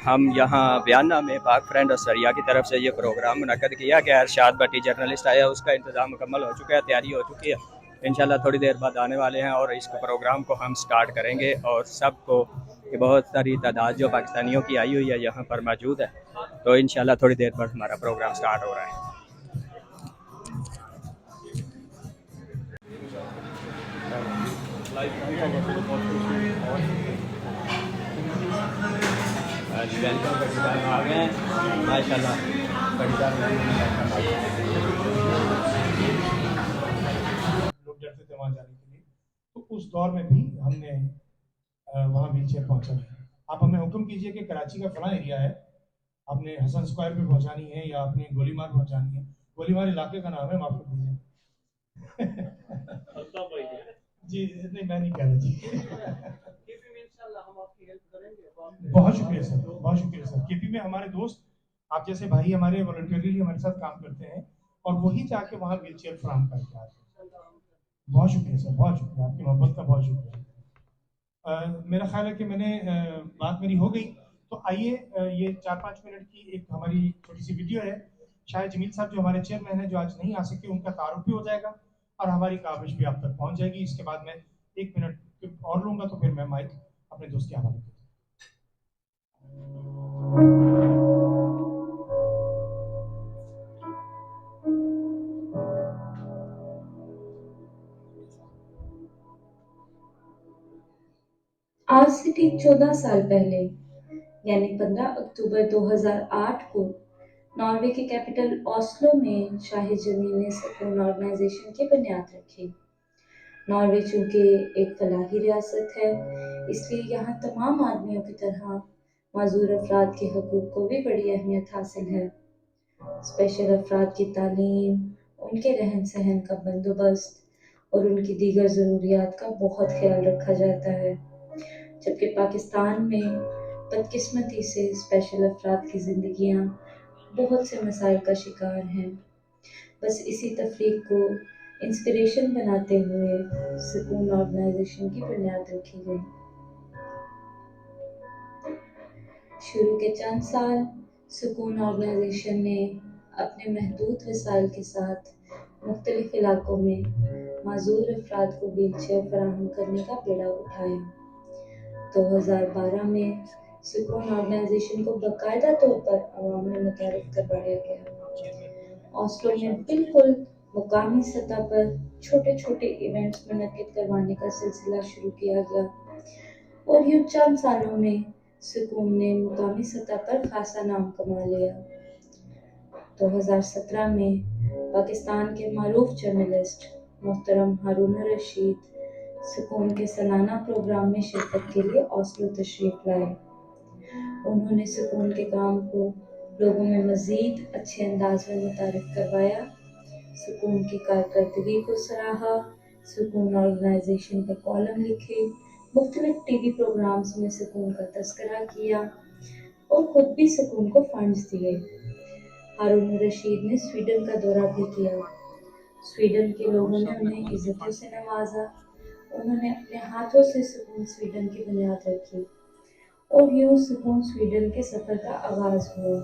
ہم یہاں بیانہ میں پاک فرینڈ اور سریا کی طرف سے یہ پروگرام منعقد کیا گیا. ارشاد بٹی جرنلسٹ آیا, اس کا انتظام مکمل ہو چکا ہے, تیاری ہو چکی ہے. انشاءاللہ تھوڑی دیر بعد آنے والے ہیں اور اس پروگرام کو ہم سٹارٹ کریں گے. اور سب کو کہ بہت ساری تعداد جو پاکستانیوں کی آئی ہوئی ہے یہاں پر موجود ہے, تو انشاءاللہ تھوڑی دیر بعد ہمارا پروگرام سٹارٹ ہو رہا ہے. آ گئے ہیں ماشاء اللہ. لوگ ڈرتے تھے وہاں جانے کے لیے, تو اس دور میں بھی ہم نے وہاں ویل چیئر پہنچانی ہے. آپ ہمیں حکم کیجئے کہ کراچی کا فلاں ایریا ہے, آپ نے حسن اسکوائر پہ پہنچانی ہے یا آپ نے گولی مار پہنچانی ہے. گولی مار علاقے کا نام ہے, معاف کر دیجیے. جی نہیں, میں نہیں کہہ رہا جی. بہت شکریہ سر, بہت شکریہ سر. کے پی میں ہمارے دوست آپ جیسے بھائی ہمارے والنٹیرلی ہمارے ساتھ کام کرتے ہیں, اور وہی جا کے وہاں ویل چیئر فراہم کر کے آتے ہیں. بہت شکریہ سر, بہت شکریہ, آپ کی محبت کا بہت شکریہ. میرا خیال ہے کہ میں نے بات میری ہو گئی, تو آئیے یہ 4-5 منٹ کی ایک ہماری چھوٹی سی ویڈیو ہے. شاید جمیل صاحب جو ہمارے چیئرمین ہیں جو آج نہیں آ سکے, ان کا تعارف بھی ہو جائے گا اور ہماری کاوش بھی آپ تک پہنچ جائے گی. اس کے بعد میں 1 منٹ اور لوں گا, تو پھر میں مائک اپنے دوست کے حوالے کرتا ہوں. آج سے ٹھیک 14 سال پہلے یعنی 15 اکتوبر 2008 کو ناروے کے کیپٹل اوسلو میں شاہد جمیل نے سکون آرگنائزیشن کی بنیاد رکھی. ناروے چونکہ ایک فلاحی ریاست ہے, اس لیے یہاں تمام آدمیوں کی طرح معذور افراد کے حقوق کو بھی بڑی اہمیت حاصل ہے. اسپیشل افراد کی تعلیم, ان کے رہن سہن کا بندوبست اور ان کی دیگر ضروریات کا بہت خیال رکھا جاتا ہے. جبکہ پاکستان میں بدقسمتی سے اسپیشل افراد کی زندگیاں بہت سے مسائل کا شکار ہیں. بس اسی تفریق کو انسپریشن بناتے ہوئے سکون آرگنائزیشن کی بنیاد رکھی گئی. شروع کے چند سال سکون آرگنائزیشن نے اپنے محدود وسائل کے ساتھ مختلف علاقوں میں معذور افراد کو ویل چیئر فراہم کرنے کا بیڑا اٹھایا. 2012 میں سکون آرگنائزیشن کو باقاعدہ طور پر عوام میں متعارف کروایا گیا. اوسلو میں بالکل مقامی سطح پر چھوٹے چھوٹے ایونٹس منعقد کروانے کا سلسلہ شروع کیا گیا, اور یوں چند سالوں میں سکون نے مقامی سطح پر خاصا نام کما لیا. 2017 میں پاکستان کے معروف جرنلسٹ محترم ہارون الرشید سکون کے سالانہ پروگرام میں شرکت کے لیے اوسلو تشریف لائے. انہوں نے سکون کے کام کو لوگوں میں مزید اچھے انداز میں متعارف کروایا, سکون کی کارکردگی کو سراہا, سکون آرگنائزیشن پر کالم لکھے, مختلف ٹی وی پروگرامز میں سکون کا تذکرہ کیا اور خود بھی سکون کو فنڈز دیے. ہارون الرشید نے سویڈن کا دورہ بھی کیا. سویڈن کے لوگوں نے انہیں عزتوں سے نوازا. انہوں نے اپنے ہاتھوں سے سکون سویڈن کی بنیاد رکھی, اور یوں سکون سویڈن کے سفر کا آغاز ہوا.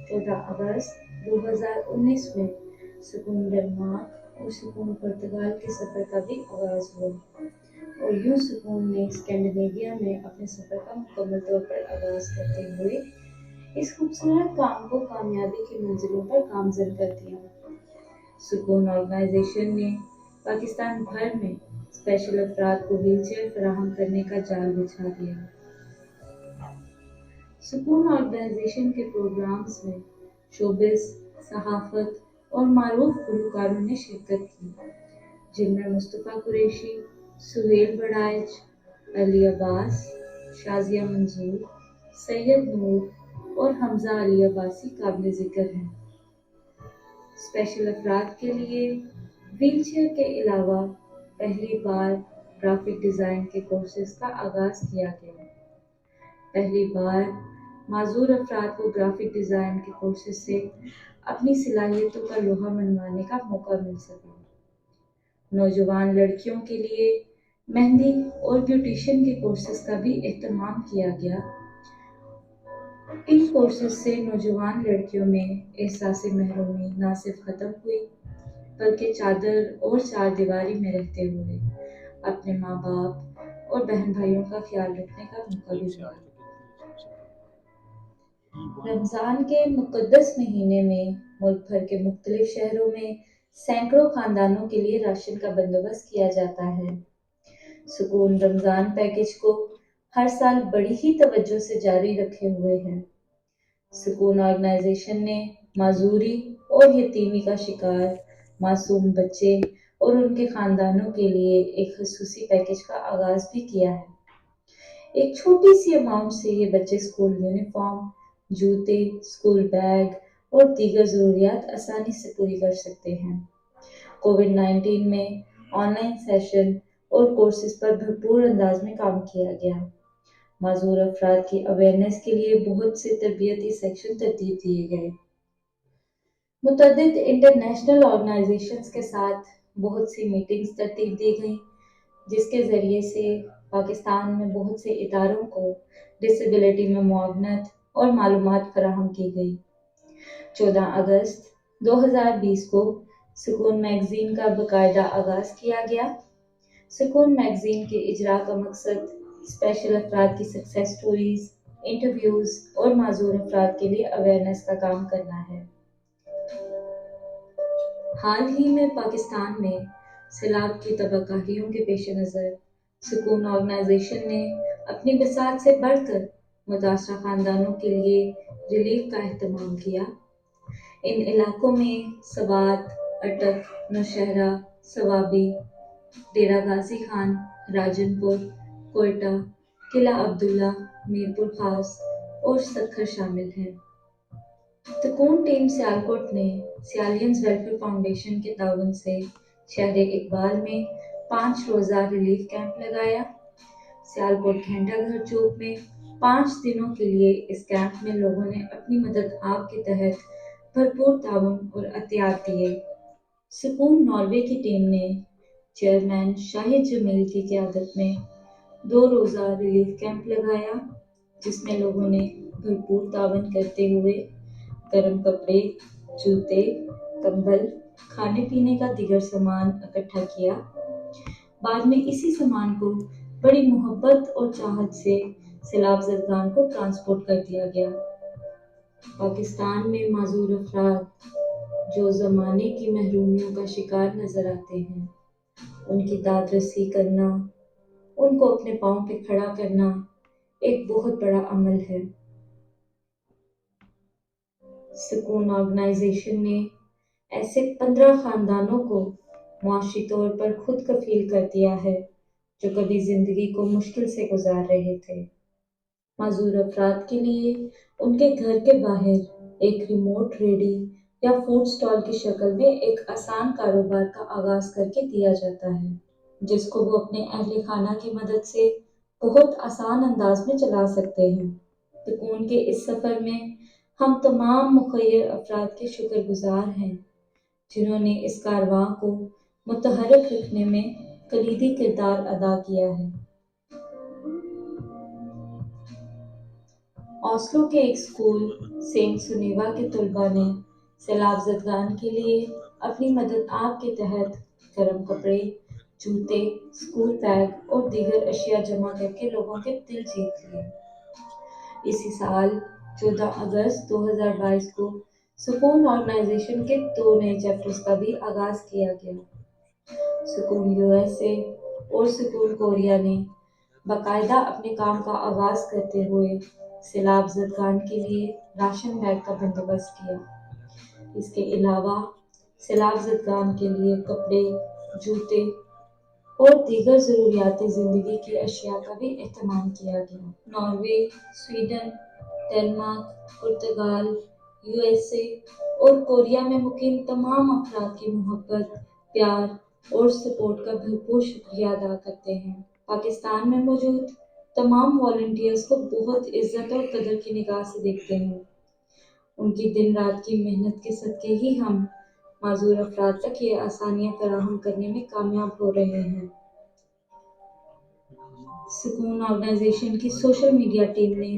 14 اگست 2019 میں سکون ڈنمارک اور سکون پرتگال کے سفر کا بھی آغاز ہوا, اور یوں سکون نے اسکینڈینیویا میں اپنے سفر کا مکمل طور پر آغاز کرتے ہوئے اس خوبصورت کام کو کامیابی کی منزلوں پر گامزن کر دیا. سکون آرگنائزیشن نے پاکستان بھر میں اسپیشل افراد کو ویل چیئر فراہم کرنے کا جال بچھا دیا. سکون آرگنائزیشن کے پروگرامز میں شوبز, صحافت اور معروف گلوکاروں نے شرکت کی, جن میں مصطفیٰ قریشی, سہیل بڑائچ, علی عباس, شازیہ منظور, سید نور اور حمزہ علی عباسی قابل ذکر ہیں. اسپیشل افراد کے لیے ویل چیئر کے علاوہ پہلی بار گرافک ڈیزائن کے کورسز کا آغاز کیا گیا. پہلی بار معذور افراد کو گرافک ڈیزائن کے کورسز سے اپنی صلاحیتوں کا لوہا منوانے کا موقع مل سکا. نوجوان لڑکیوں کے لیے مہندی اور بیوٹیشین کے کورسز کا بھی اہتمام کیا گیا, ان کورسز سے نوجوان لڑکیوں میں احساس محرومی نہ صرف ختم ہوئی بلکہ چادر اور چار دیواری میں رہتے ہوئے اپنے ماں باپ اور بہن بھائیوں کا خیال رکھنے کا موقع بھی ملا۔ رمضان کے مقدس مہینے میں ملک بھر کے مختلف شہروں میں سینکڑوں خاندانوں کے لیے راشن کا بندوبست کیا جاتا ہے۔ سکون رمضان پیکج کو ہر سال بڑی ہی توجہ سے جاری رکھے ہوئے ہے۔ سکون آرگنائزیشن نے معذوری اور یتیمی کا شکار معصوم بچے اور ان کے خاندانوں کے لیے ایک خصوصی پیکج کا آغاز بھی کیا ہے۔ ایک چھوٹی سی اماؤنٹ سے یہ بچے اسکول یونیفارم، جوتے، اسکول بیگ اور دیگر ضروریات آسانی سے پوری کر سکتے ہیں۔ کووڈ-19 میں آن لائن سیشن اور کورسز پر بھرپور انداز میں کام کیا گیا۔ معذور افراد کی اویئرنیس کے لیے بہت سے تربیتی سیکشن ترتیب دیے گئے۔ متعدد انٹرنیشنل آرگنائزیشنز کے ساتھ بہت سی میٹنگز ترتیب دی گئیں، جس کے ذریعے سے پاکستان میں بہت سے اداروں کو ڈسیبلٹی میں معاونت اور معلومات فراہم کی گئی۔ 14 اگست 2020 کو سکون میگزین کا باقاعدہ آغاز کیا گیا۔ سکون میگزین کے اجرا کا مقصد اسپیشل افراد کی سکسیس سٹوریز، انٹرویوز اور معذور افراد کے لیے اویئرنیس کا کام کرنا ہے۔ حال ہی میں پاکستان میں سیلاب کی تباہ کاریوں کے پیش نظر سکون آرگنائزیشن نے اپنی بساط سے بڑھ کر متاثرہ خاندانوں کے لیے ریلیف کا اہتمام کیا۔ ان علاقوں میں سوات، اٹک، نوشہرہ، صوابی، ڈیرہ غازی خان، راجن پور، کوئٹہ، قلعہ عبداللہ، میرپور خاص اور سکھر شامل ہیں۔ سکون ٹیم سیالکوٹ نے سیالینز ویلفیئر فاؤنڈیشن کے تعاون سے شہر اقبال میں 5 روزہ ریلیف کیمپ لگایا۔ سیالکوٹ گھنٹہ گھر چوک میں 5 دنوں کے لیے اس کیمپ میں لوگوں نے اپنی مدد آپ کے تحت بھرپور تعاون اور عطیات دیے۔ سکون ناروے کی ٹیم نے چیئرمین شاہد جمیل کی قیادت میں 2 روزہ ریلیف کیمپ لگایا، جس میں لوگوں نے بھرپور تعاون کرتے ہوئے گرم کپڑے، جوتے، کمبل، کھانے پینے کا دیگر سامان اکٹھا کیا۔ بعد میں اسی سامان کو بڑی محبت اور چاہت سے سیلاب زدگان کو ٹرانسپورٹ کر دیا گیا۔ پاکستان میں معذور افراد جو زمانے کی محرومیوں کا شکار نظر آتے ہیں، ان کی داد رسی کرنا، ان کو اپنے پاؤں پہ کھڑا کرنا ایک بہت بڑا عمل ہے۔ سکون آرگنائزیشن نے ایسے 15 خاندانوں کو معاشی طور پر خود کفیل کر دیا ہے جو کبھی زندگی کو مشکل سے گزار رہے تھے۔ معذور افراد کے لیے ان کے گھر کے باہر ایک ریموٹ ریڈی یا فوڈ سٹال کی شکل میں ایک آسان کاروبار کا آغاز کر کے دیا جاتا ہے، جس کو وہ اپنے اہل خانہ کی مدد سے بہت آسان انداز میں چلا سکتے ہیں۔ سکون کے اس سفر میں ہم تمام مخیر افراد کے شکر گزار ہیں، جنہوں نے اس کارواں کو متحرک رکھنے میں کلیدی کردار ادا کیا ہے۔ اوسلو کے ایک اسکول سینٹ سنیوا کے طلباء نے سیلاب زدگان کے لیے اپنی مدد آپ کے تحت گرم کپڑے، جوتے، اسکول بیگ اور دیگر اشیاء جمع کر کے لوگوں کے دل جیت لیے۔ اسی سال 14 اگست 2022 کو سکون آرگنائزیشن کے 2 نئے چیپٹرز کا بھی آغاز کیا گیا۔ سکون USA اور سکون کوریا نے باقاعدہ اپنے کام کا آغاز کرتے ہوئے سیلاب زدگان کے لیے راشن بیگ کا بندوبست کیا۔ اس کے علاوہ سیلاب زدگان کے لیے کپڑے، جوتے اور دیگر ضروریات زندگی کی اشیاء کا بھی اہتمام کیا گیا۔ Norway, Sweden, Denmark, Portugal, USA اور کوریا میں مقیم تمام افراد کی محبت، پیار اور سپورٹ کا بھرپور شکریہ ادا کرتے ہیں۔ پاکستان میں موجود تمام والنٹیئرز کو بہت عزت اور قدر کی نگاہ سے دیکھتے ہیں۔ ان کی دن رات کی محنت کے صدقے ہی ہم معذور افراد تک یہ آسانیاں فراہم کرنے میں کامیاب ہو رہے ہیں۔ سکون آرگنائزیشن کی سوشل میڈیا ٹیم نے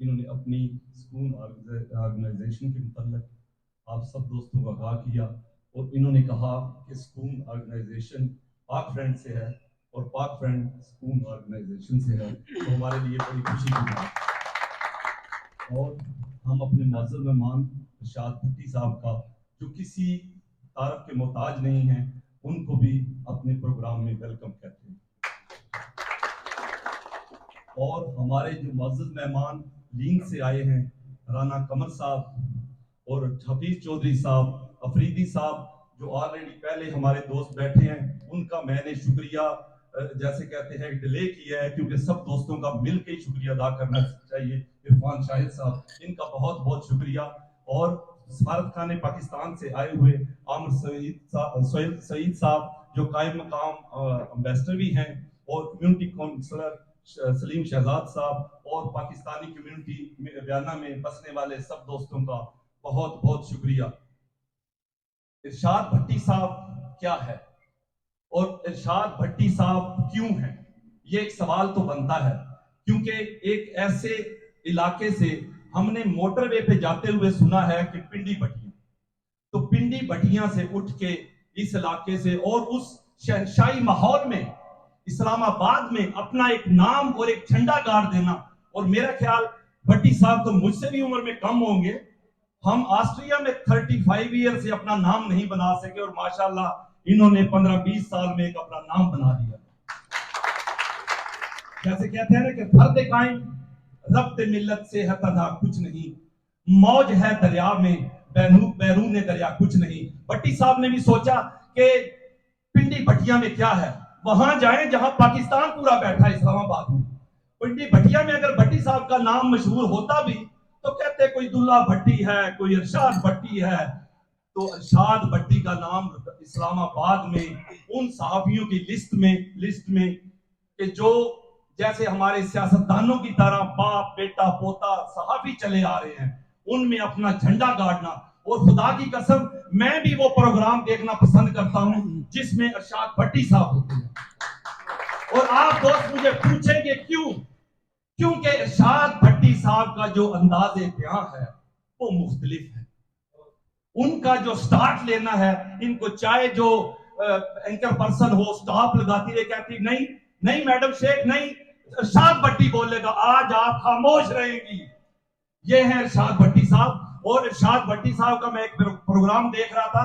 انہوں نے اپنی سکون آرگنائزیشن کے متعلق آپ سب دوستوں کو آگاہ کیا، اور انہوں نے کہا کہ سکون آرگنائزیشن پاک فرینڈ سے ہے اور پاک فرینڈ سکون آرگنائزیشن سے ہے، تو ہمارے لیے بڑی خوشی کی بات۔ اور ہم اپنے معزز مہمان ارشاد بھٹی صاحب کا، جو کسی تعارف کے محتاج نہیں ہیں، ان کو بھی اپنے پروگرام میں ویلکم کہتے ہیں۔ اور ہمارے جو معزز مہمان لینگ سے آئے ہیں، رانا قمر صاحب اور حفیظ چودھری صاحب، افریدی صاحب، جو آلریڈی پہلے ہمارے دوست بیٹھے ہیں، ان کا میں نے شکریہ جیسے کہتے ہیں ڈیلے کیا ہے، کیونکہ سب دوستوں کا مل کے شکریہ ادا کرنا چاہیے۔ عرفان شاہد صاحب، ان کا بہت بہت شکریہ۔ اور سفارت خانے پاکستان سے آئے ہوئے عامر سعید صاحب، جو قائم مقام امبیسڈر بھی ہیں، اور کمیونٹی کونسلر سلیم شہزاد صاحب، اور پاکستانی کمیونٹی بیانہ میں بسنے والے سب دوستوں کا بہت بہت شکریہ۔ ارشاد بھٹی صاحب کیا ہے اور ارشاد بھٹی صاحب کیوں ہیں، یہ ایک سوال تو بنتا ہے، کیونکہ ایک ایسے علاقے سے ہم نے موٹر وے پہ جاتے ہوئے سنا ہے کہ پنڈی بھٹیاں، تو پنڈی بھٹیاں سے اٹھ کے اس علاقے سے اور اس شہنشاہی ماحول میں اسلام آباد میں اپنا ایک نام اور ایک جھنڈا گاڑ دینا، اور میرا خیال بھٹی صاحب تو مجھ سے بھی عمر میں کم ہوں گے، ہم آسٹریا میں 35 ایئر سے اپنا نام نہیں بنا سکے، اور ماشاءاللہ انہوں نے 15-20 سال میں ایک اپنا نام بنا دیا۔ جیسے کہتے ہیں نا کہ فرد قائم ربط ملت سے ہے تنہا کچھ نہیں، موج ہے دریا میں بیرون دریا کچھ نہیں۔ بھٹی صاحب نے بھی سوچا کہ پنڈی بھٹیاں میں کیا ہے، وہاں جائیں جہاں پاکستان پورا بیٹھا ہے، اسلام آباد میں۔ پنڈی بھٹیا میں اگر بھٹی صاحب کا نام مشہور ہوتا بھی تو کہتے کوئی دلہ بھٹی ہے، کوئی ارشاد بھٹی ہے، تو ارشاد بھٹی کا نام اسلام آباد میں ان صحافیوں کی لسٹ میں کہ جو جیسے ہمارے سیاستدانوں کی طرح باپ بیٹا پوتا صحافی چلے آ رہے ہیں، ان میں اپنا جھنڈا گاڑنا۔ اور خدا کی قسم میں بھی وہ پروگرام دیکھنا پسند کرتا ہوں جس میں ارشاد بھٹی صاحب ہوتے ہیں۔ اور آپ دوست مجھے پوچھیں گے کیوں؟ کیونکہ ارشاد بھٹی صاحب کا جو انداز بیان ہے وہ مختلف ہے، ان کا جو سٹارٹ لینا ہے، ان کو چاہے جو اینکر پرسن ہو سٹاپ لگاتی رہے، کہتی نہیں میڈم شیخ نہیں، ارشاد بھٹی بولے گا، آج آپ خاموش رہیں گی۔ یہ ہے ارشاد بھٹی صاحب۔ اور ارشاد بھٹی صاحب کا میں ایک پروگرام دیکھ رہا تھا،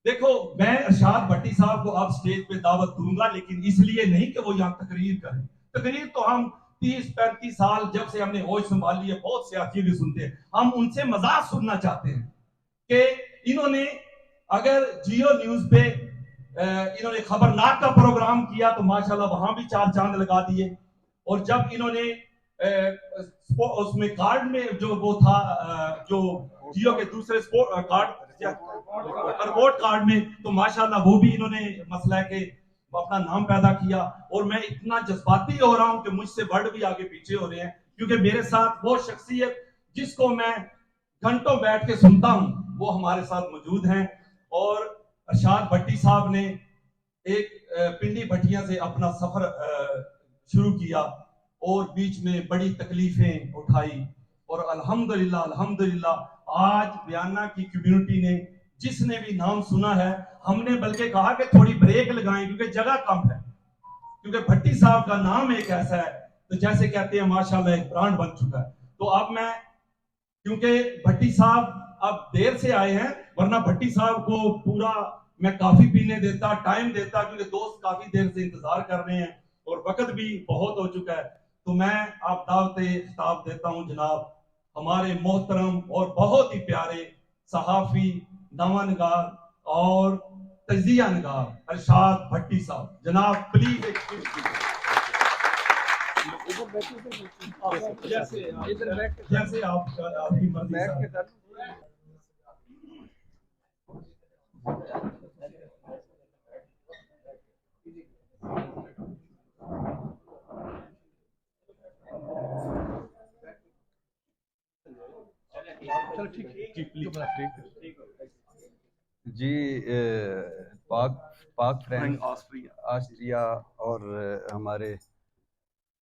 دیکھو میں ارشاد بھٹی صاحب کو اب سٹیج پہ دعوت دوں گا، لیکن اس لیے نہیں کہ وہ یہاں تقریر کریں، تقریر تو ہم 30-35 سال جب سے ہم نے ہوش سنبھالی ہے بہت سے آخری بھی سنتے ہیں، ہم ان سے مزاح سننا چاہتے ہیں کہ انہوں نے اگر جیو نیوز پہ انہوں نے خبرناک کا پروگرام کیا تو ماشاءاللہ وہاں بھی 4 چاند لگا دیے، اور جب انہوں نے اس میں کارڈ میں جو وہ تھا جو جیو کے دوسرے رپورٹ کارڈ میں، تو ماشاءاللہ وہ بھی انہوں نے مسئلہ ہے کہ اپنا نام پیدا کیا۔ اور میں اتنا جذباتی ہو رہا ہوں کہ مجھ سے ورڈ بھی آگے پیچھے ہو رہے ہیں، کیونکہ میرے ساتھ وہ شخصیت جس کو میں گھنٹوں بیٹھ کے سنتا ہوں وہ ہمارے ساتھ موجود ہیں۔ اور ارشاد بھٹی صاحب نے ایک پنڈی بھٹیاں سے اپنا سفر شروع کیا اور بیچ میں بڑی تکلیفیں اٹھائی، اور الحمدللہ آج بیانہ کی کمیونٹی نے جس نے بھی نام سنا ہے، ہم نے بلکہ کہا کہ تھوڑی بریک لگائیں کیونکہ جگہ کم ہے، کیونکہ بھٹی صاحب کا نام ایک ایسا ہے تو جیسے کہتے ہیں ماشاءاللہ ایک برانڈ بن چکا ہے۔ تو اب میں کیونکہ بھٹی صاحب اب دیر سے آئے ہیں، ورنہ بھٹی صاحب کو پورا میں کافی پینے دیتا، ٹائم دیتا، کیونکہ دوست کافی دیر سے انتظار کر رہے ہیں اور وقت بھی بہت ہو چکا ہے۔ تو میں آپ دعوت خطاب دیتا ہوں جناب ہمارے محترم اور بہت ہی پیارے صحافی، نامہ نگار اور تجزیہ نگار ارشاد بھٹی صاحب، جناب پلیز جیسے آپ کی مرضی صاحب۔ جی پاک فرینڈ آسٹریا اور ہمارے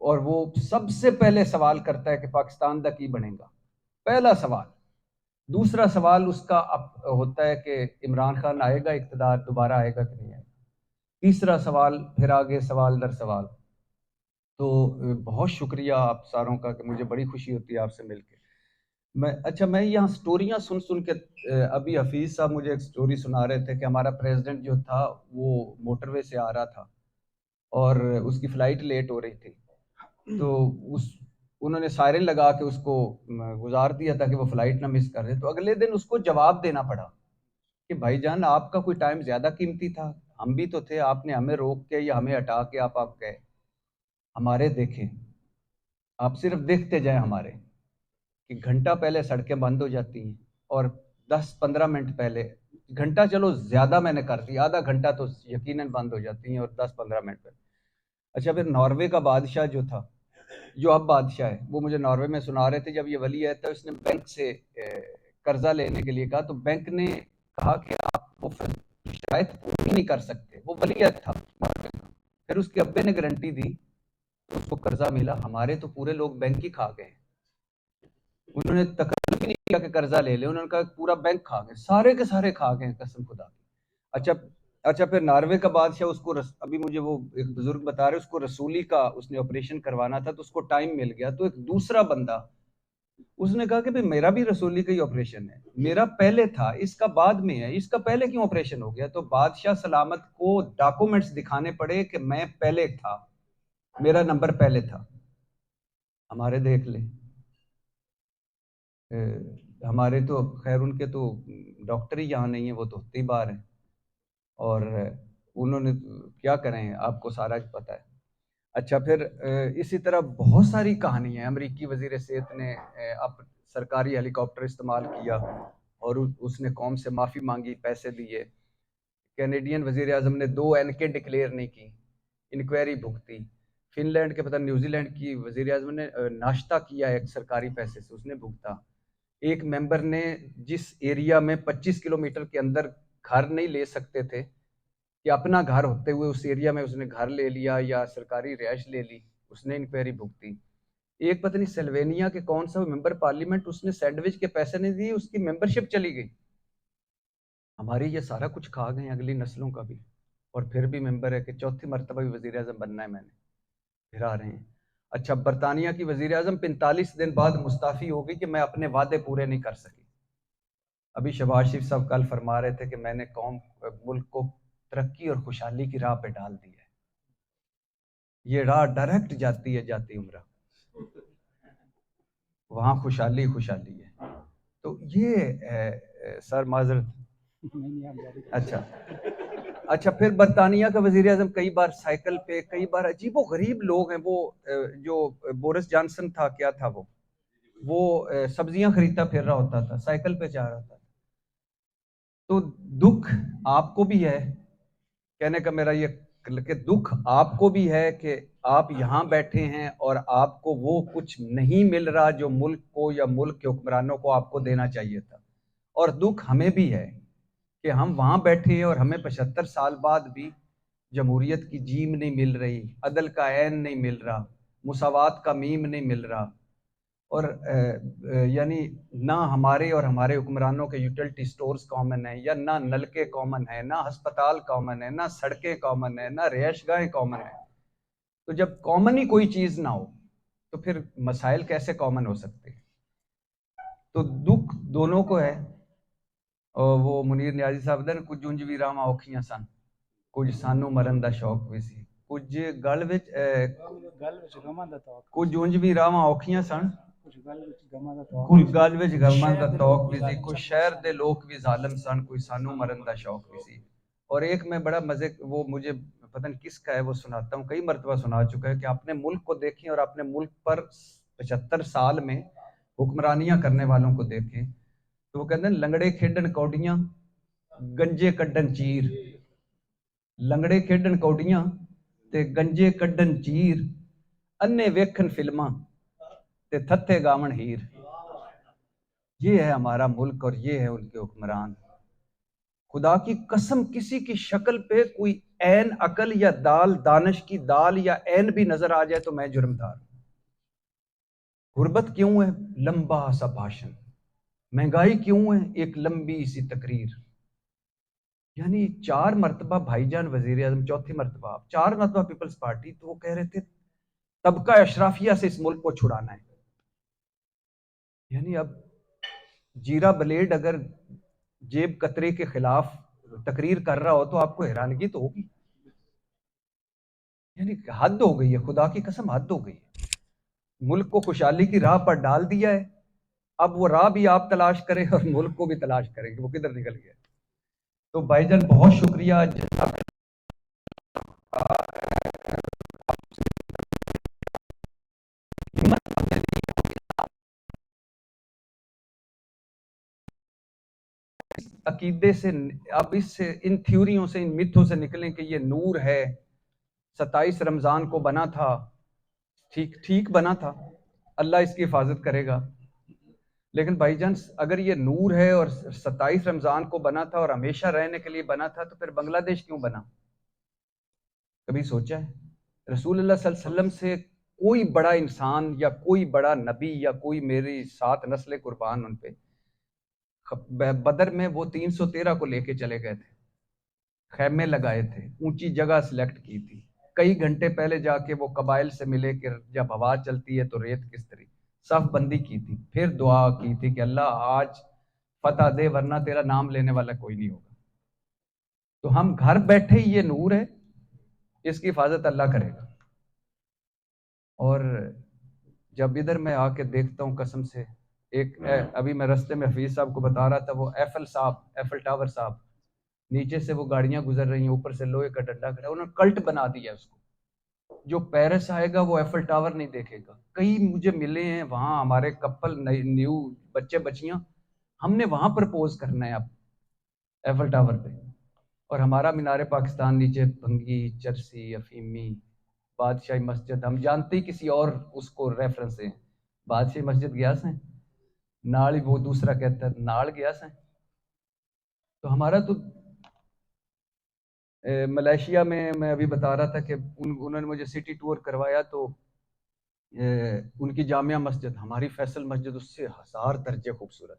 اور وہ سب سے پہلے سوال کرتا ہے کہ پاکستان دا کی بنے گا، پہلا سوال۔ دوسرا سوال اس کا ہوتا ہے کہ عمران خان آئے گا اقتدار، دوبارہ آئے گا کہ نہیں آئے گا۔ تیسرا سوال، پھر آگے سوال در سوال۔ تو بہت شکریہ آپ ساروں کا کہ مجھے بڑی خوشی ہوتی ہے آپ سے مل کے۔ میں یہاں سٹوریاں سن کے ابھی حفیظ صاحب مجھے ایک سٹوری سنا رہے تھے کہ ہمارا پریزیڈنٹ جو تھا وہ موٹر وے سے آ رہا تھا اور اس کی فلائٹ لیٹ ہو رہی تھی، تو انہوں نے سائرن لگا کے اس کو گزار دیا تھا کہ وہ فلائٹ نہ مس کر رہے۔ تو اگلے دن اس کو جواب دینا پڑا کہ بھائی جان آپ کا کوئی ٹائم زیادہ قیمتی تھا، ہم بھی تو تھے، آپ نے ہمیں روک کے یا ہمیں ہٹا کے آپ گئے۔ ہمارے دیکھیں، آپ صرف دیکھتے جائیں ہمارے کہ گھنٹہ پہلے سڑکیں بند ہو جاتی ہیں اور 10-15 منٹ پہلے، گھنٹہ چلو زیادہ میں نے کر دی، آدھا گھنٹہ تو یقیناً بند ہو جاتی ہیں اور 10-15 منٹ پہلے۔ اچھا، پھر ناروے کا بادشاہ جو تھا، جو اب بادشاہ ہے، وہ مجھے ناروے میں سنا رہے تھے جب یہ ولی عہد تھا اس نے بینک سے قرضہ لینے کے لیے کہا، تو بینک نے کہا کہ آپ وہ شاید پوری نہیں کر سکتے، وہ ولی عہد تھا۔ پھر اس کے ابے نے گارنٹی دی، اس کو قرضہ ملا۔ ہمارے تو پورے لوگ بینک ہی کھا گئے، انہوں نے تکلف ہی نہیں کیا کہ قرضہ لے لے، انہوں نے کہا پورا بینک کھا گئے، سارے کے سارے کھا گئے قسم خدا کی۔ اچھا پھر ناروے کا بادشاہ، اس کو ابھی مجھے وہ ایک بزرگ بتا رہے، اس کو رسولی کا اس نے آپریشن کروانا تھا، تو اس کو ٹائم مل گیا، تو ایک دوسرا بندہ اس نے کہا کہ بھئی میرا بھی رسولی کا ہی آپریشن ہے، میرا پہلے تھا، اس کا بعد میں ہے، اس کا پہلے کیوں آپریشن ہو گیا؟ تو بادشاہ سلامت کو ڈاکومنٹس دکھانے پڑے کہ میں پہلے تھا، میرا نمبر پہلے تھا۔ ہمارے دیکھ لیں، ہمارے تو خیر ان کے تو ڈاکٹر ہی یہاں نہیں ہیں، وہ تو ہوتے ہی باہر ہیں، اور انہوں نے کیا کریں، آپ کو سارا پتہ ہے۔ اچھا پھر اسی طرح بہت ساری کہانی ہیں۔ امریکی وزیر صحت نے سرکاری ہیلی کاپٹر استعمال کیا اور اس نے قوم سے معافی مانگی، پیسے دیے۔ کینیڈین وزیر اعظم نے 2 اینکیں ڈکلیئر نہیں کی، انکوائری بھگتی۔ فن لینڈ کے پتہ نیوزی لینڈ کی وزیر اعظم نے ناشتہ کیا ایک سرکاری پیسے سے، اس نے بھگتا۔ ایک ممبر نے جس ایریا میں 25 کلومیٹر کے اندر گھر نہیں لے سکتے تھے کہ اپنا گھر ہوتے ہوئے اس ایریا میں اس نے گھر لے لیا یا سرکاری رہائش لے لی، اس نے انکوائری بھگتی۔ ایک پتہ نہیں سلوینیا کے کون سا ممبر پارلیمنٹ، اس نے سینڈوچ کے پیسے نہیں دیے، اس کی ممبرشپ چلی گئی۔ ہماری یہ سارا کچھ کھا گئے اگلی نسلوں کا بھی، اور پھر بھی ممبر ہے کہ 4تھی مرتبہ بھی وزیر اعظم بننا ہے میں نے، پھر آ رہے ہیں۔ اچھا، برطانیہ کی وزیر اعظم 45 دن بعد مستعفی ہو گئی کہ میں اپنے وعدے پورے نہیں کر سکی۔ ابھی شہباز شریف صاحب کل فرما رہے تھے کہ میں نے ملک کو ترقی اور خوشحالی کی راہ پہ ڈال دی ہے، یہ راہ ڈائریکٹ جاتی ہے جاتی عمرہ، وہاں خوشحالی ہے۔ تو یہ سر معذرت، اچھا پھر برطانیہ کا وزیر اعظم کئی بار سائیکل پہ، کئی بار عجیب و غریب لوگ ہیں، وہ جو بورس جانسن تھا، کیا تھا وہ سبزیاں خریدتا پھر رہا ہوتا تھا، سائیکل پہ جا رہا تھا۔ تو دکھ آپ کو بھی ہے، کہنے کا میرا یہ کہ دکھ آپ کو بھی ہے کہ آپ یہاں بیٹھے ہیں اور آپ کو وہ کچھ نہیں مل رہا جو ملک کو یا ملک کے حکمرانوں کو آپ کو دینا چاہیے تھا، اور دکھ ہمیں بھی ہے کہ ہم وہاں بیٹھے ہیں اور ہمیں 75 سال بعد بھی جمہوریت کی جیم نہیں مل رہی، عدل کا عین نہیں مل رہا، مساوات کا میم نہیں مل رہا، اور یعنی نہ ہمارے اور ہمارے حکمرانوں کے یوٹیلٹی سٹورز کامن ہیں، یا نہ نلکے کامن ہیں، نہ ہسپتال کامن ہیں، نہ سڑکیں کامن ہیں، نہ رہائش گاہیں کامن ہیں۔ تو جب کامن ہی کوئی چیز نہ ہو تو پھر مسائل کیسے کامن ہو سکتے؟ تو دکھ دونوں کو ہے۔ اور وہ منیر نیازی صاحب نے کچھ جونج ویراواں اوکھیاں سن، کچھ سانو مرن دا شوق بھی سی، کچھ گل وچ کچھ جونج ویراواں اوکھیاں سن، کوئی گل وچ گماں دا توق بھی سی، کوئی شہر دے لوگ بھی ظالم سن، کوئی سانو مرن دا شوق بھی سی۔ اور ایک میں بڑا مزے، وہ مجھے پتہ نہیں کس کا ہے، وہ سناتا ہوں، کئی مرتبہ سنا چکا ہے، کہ اپنے ملک کو دیکھیں اور اپنے ملک پر 75 سال میں حکمرانیاں کرنے والوں کو دیکھیں، تو وہ کہتے ہیں لنگڑے کھیڈن کوڈیاں گنجے کڈن چیر، لنگڑے کھیڈن کوڈیاں تے گنجے کڈن چیر، انے ویکھن فلماں تے تھتھے گاون ہیر۔ یہ ہے ہمارا ملک اور یہ ہے ان کے حکمران۔ خدا کی قسم کسی کی شکل پہ کوئی عین عقل یا دال دانش کی دال یا عین بھی نظر آ جائے تو میں جرمدار ہوں۔ غربت کیوں ہے؟ لمبا سا بھاشن۔ مہنگائی کیوں ہے؟ ایک لمبی سی تقریر۔ یعنی 4 مرتبہ بھائی جان وزیر اعظم، 4تھی مرتبہ آپ، 4 مرتبہ پیپلز پارٹی، تو وہ کہہ رہے تھے طبقہ اشرافیہ سے اس ملک کو چھڑانا ہے۔ یعنی اب جیرا بلیڈ اگر جیب کترے کے خلاف تقریر کر رہا ہو تو آپ کو حیرانگی تو ہوگی۔ یعنی حد ہو گئی ہے، خدا کی قسم حد ہو گئی ہے۔ ملک کو خوشحالی کی راہ پر ڈال دیا ہے، اب وہ راہ بھی آپ تلاش کریں اور ملک کو بھی تلاش کریں کہ وہ کدھر نکل گیا۔ تو بھائی جان بہت شکریہ جناب عقیدے سے، اب اس سے ان تھیوریوں سے، ان میتھوں سے نکلیں کہ یہ نور ہے، 27 رمضان کو بنا تھا، ٹھیک بنا تھا، اللہ اس کی حفاظت کرے گا۔ لیکن بھائی جان اگر یہ نور ہے اور 27 رمضان کو بنا تھا اور ہمیشہ رہنے کے لیے بنا تھا تو پھر بنگلہ دیش کیوں بنا؟ کبھی سوچا ہے؟ رسول اللہ صلی اللہ علیہ وسلم سے کوئی بڑا انسان یا کوئی بڑا نبی یا کوئی میری 7 نسل قربان ان پہ، بدر میں وہ 313 کو لے کے چلے گئے تھے، خیمے لگائے تھے، اونچی جگہ سلیکٹ کی تھی، کئی گھنٹے پہلے جا کے وہ قبائل سے ملے کہ جب ہوا چلتی ہے تو ریت کس طرح، صف بندی کی تھی، پھر دعا کی تھی کہ اللہ آج فتح دے ورنہ تیرا نام لینے والا کوئی نہیں ہوگا۔ تو ہم گھر بیٹھے ہی یہ نور ہے، اس کی حفاظت اللہ کرے گا۔ اور جب ادھر میں آ کے دیکھتا ہوں قسم سے، ایک ابھی میں رستے میں حفیظ صاحب کو بتا رہا تھا، وہ ایفل ٹاور صاحب، نیچے سے وہ گاڑیاں گزر رہی ہیں، اوپر سے لوہے کا ڈنڈا کھڑا، انہوں نے کلٹ بنا دیا اس کو، جو پیرس آئے گا وہ ایفل ٹاور نہیں دیکھے گا۔ کئی مجھے ملے ہیں وہاں ہمارے کپل، نیو بچے بچیاں، ہم نے وہاں پرپوز کرنا ہے اب ایفل ٹاور پہ، اور ہمارا مینار پاکستان نیچے بھنگی، چرسی، افیمی، بادشاہی مسجد، ہم جانتے ہی کسی اور اس کو ریفرنس ہیں، بادشاہی مسجد گیا سے نال ہی، وہ دوسرا کہتا ہے نال گیا سے۔ تو ہمارا تو ملیشیا میں ابھی بتا رہا تھا کہ انہوں نے مجھے سٹی ٹور کروایا، تو ان کی جامعہ مسجد، ہماری فیصل مسجد اس سے 1000 درجے خوبصورت،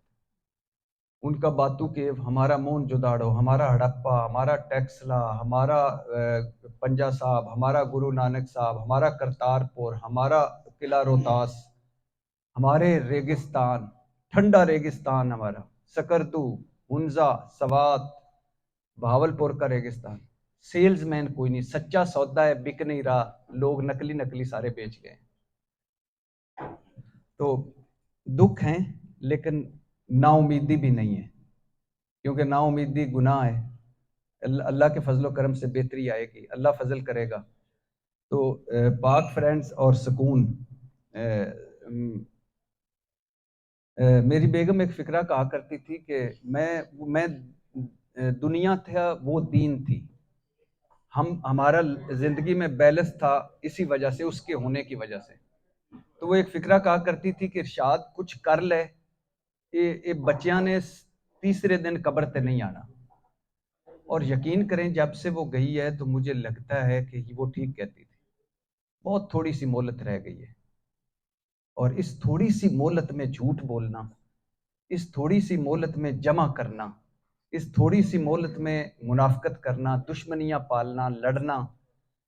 ان کا باتو کیو، ہمارا مون جوداڑو، ہمارا ہڑپا، ہمارا ٹیکسلا، ہمارا پنجا صاحب، ہمارا گرو نانک صاحب، ہمارا کرتارپور، ہمارا قلعہ روہتاس، ہمارے ریگستان، ٹھنڈا ریگستان ہمارا سکردو، ہنزا، سوات، بہاولپور کا ریگستان، سیلز مین کوئی نہیں، سچا سودا ہے بک نہیں رہا، لوگ نکلی سارے بیچ گئے۔ تو دکھ ہیں لیکن نا امیدی بھی نہیں ہے، کیونکہ نا امیدی گناہ ہے، اللہ کے فضل و کرم سے بہتری آئے گی، اللہ فضل کرے گا۔ تو پاک فرینڈز اور سکون، میری بیگم ایک فقرہ کہا کرتی تھی کہ میں دنیا تھا وہ دین تھی، ہمارا زندگی میں بیلنس تھا اسی وجہ سے، اس کے ہونے کی وجہ سے۔ تو وہ ایک فقرہ کہا کرتی تھی کہ ارشاد کچھ کر لے یہ بچیاں نے تیسرے دن قبر تے نہیں آنا، اور یقین کریں جب سے وہ گئی ہے تو مجھے لگتا ہے کہ وہ ٹھیک کہتی تھی، بہت تھوڑی سی مہلت رہ گئی ہے، اور اس تھوڑی سی مہلت میں جھوٹ بولنا، اس تھوڑی سی مہلت میں جمع کرنا، اس تھوڑی سی مہلت میں منافقت کرنا، دشمنیاں پالنا، لڑنا،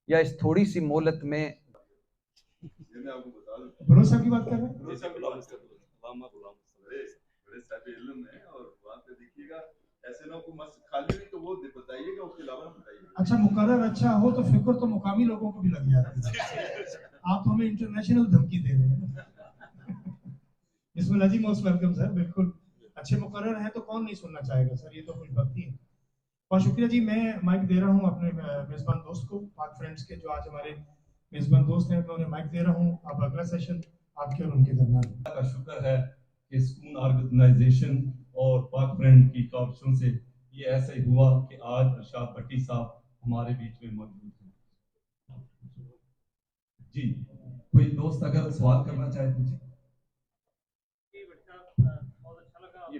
یا اس تھوڑی سی مہلت میں بلو صاحب کی بات کر رہے ہیں؟ بڑے صاحب علم ہے، اور وہاں پہ دیکھیے گا ایسے نہ کوئی مسجد خالی ہوئی تو وہ بتائیے گا، اس کے علاوہ بتائیے۔ اچھا مقرر اچھا ہو تو فکر تو مقامی لوگوں کو بھی لگ جاتی ہے، آپ ہمیں انٹرنیشنل دھمکی دے رہے ہیں۔ بسم اللہ جی، موسٹ ویلکم سر، بالکل اچھے مقرر ہیں تو کون نہیں سننا چاہے گا سر، یہ تو خوش بختی ہے۔ بہت شکریہ جی، میں مائک دے رہا ہوں اپنے میزبان دوست کو، پاک فرینڈز کے جو آج ہمارے میزبان دوست ہیں، میں انہیں مائک دے رہا ہوں، اب اگلا سیشن آپ کے اور ان کے درمیان۔ اللہ کا شکر ہے کہ سکون آرگنائزیشن اور پاک فرینڈ کی کوآپریشن سے یہ ایسا ہی ہوا کہ آج ارشاد بھٹی صاحب ہمارے بیچ میں موجود ہیں۔ جی کوئی دوست اگر سوال کرنا چاہے تو جی۔ یہ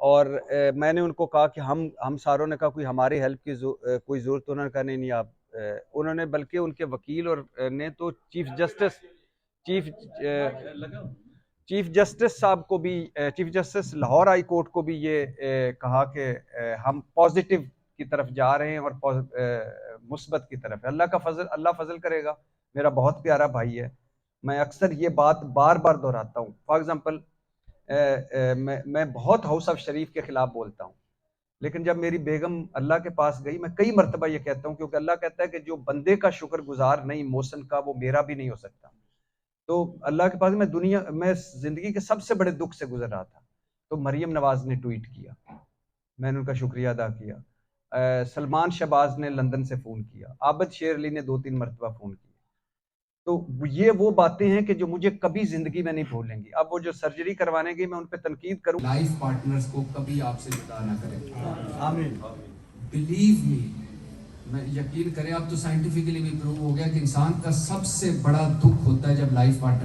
اور میں نے ان کو کہا کہ ہم ساروں نے کہا کوئی ہماری ہیلپ کی کوئی ضرورت، انہوں نے کہا نہیں آپ انہوں نے بلکہ ان کے وکیل اور نے تو چیف جسٹس صاحب کو بھی، chief justice Lahore high court کو بھی یہ کہا کہ ہم پازیٹیو کی طرف جا رہے ہیں اور مثبت کی طرف ہے. اللہ فضل کرے گا. میرا بہت پیارا بھائی ہے. میں اکثر یہ بات بار بار دہراتا ہوں. فار ایگزامپل میں بہت ہاؤس آف شریف کے خلاف بولتا ہوں، لیکن جب میری بیگم اللہ کے پاس گئی میں کئی مرتبہ یہ کہتا ہوں، کیونکہ اللہ کہتا ہے کہ جو بندے کا شکر گزار نہیں محسن کا، وہ میرا بھی نہیں ہو سکتا. تو اللہ کے پاس میں زندگی کے سب سے بڑے دکھ سے گزر رہا تھا، تو مریم نواز نے ٹویٹ کیا، میں نے ان کا شکریہ ادا کیا. سلمان شہباز نے لندن سے فون کیا، عابد شیر علی نے 2-3 مرتبہ فون کیا. تو یہ وہ باتیں ہیں کہ جو مجھے کبھی زندگی میں نہیں بھولیں گی. اب وہ جو سرجری کروانے گئی میں ان پہ تنقید کروں. لائف پارٹنرز کو کبھی آپ سے جدا نہ کریں. آمین. بلیو می، میں یقین کریں، اب تو سائنٹیفکلی بھی پروو ہو گیا کہ انسان کا سب سے بڑا دکھ ہوتا ہے جب لائف پارٹنر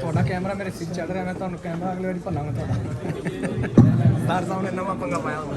ਤੁਹਾਡਾ ਕੈਮਰਾ ਮੇਰੇ ਸਿਰ ਚੜ ਰਿਹਾ, ਮੈਂ ਤੁਹਾਨੂੰ ਕੈਮਰਾ ਅਗਲੇ ਵਾਰੀ ਭੰਨਾਂਗਾ ਤੁਹਾਡਾ। ਸਰ ਸਾਹਿਬ ਨੇ ਨਵਾਂ ਪੰਗਾ ਪਾਇਆ ਹੁੰਦਾ।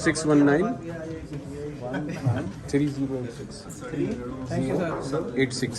619 306 86